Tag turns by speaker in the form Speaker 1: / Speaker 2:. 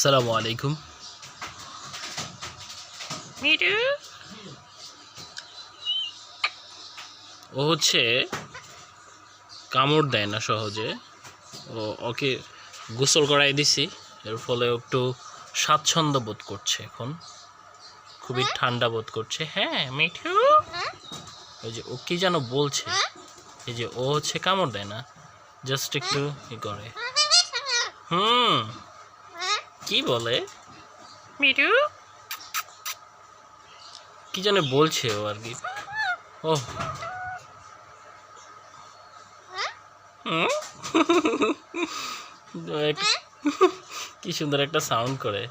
Speaker 1: আসসালামু আলাইকুম। মিঠু ও হচ্ছে কামড় দেয় না সহজে। ওকে গোসল করাই দিছি, এর ফলে একটু স্বাচ্ছন্দ্য বোধ করছে, এখন খুবই ঠান্ডা বোধ করছে। হ্যাঁ মিঠু, ওই যে ও কি যেন বলছে, এই যে ও হচ্ছে কামড় দেয় না, জাস্ট একটু ই করে। কি বলে মিঠু, কি যেন বলছে ও আর কি। ও কি সুন্দর একটা সাউন্ড করে।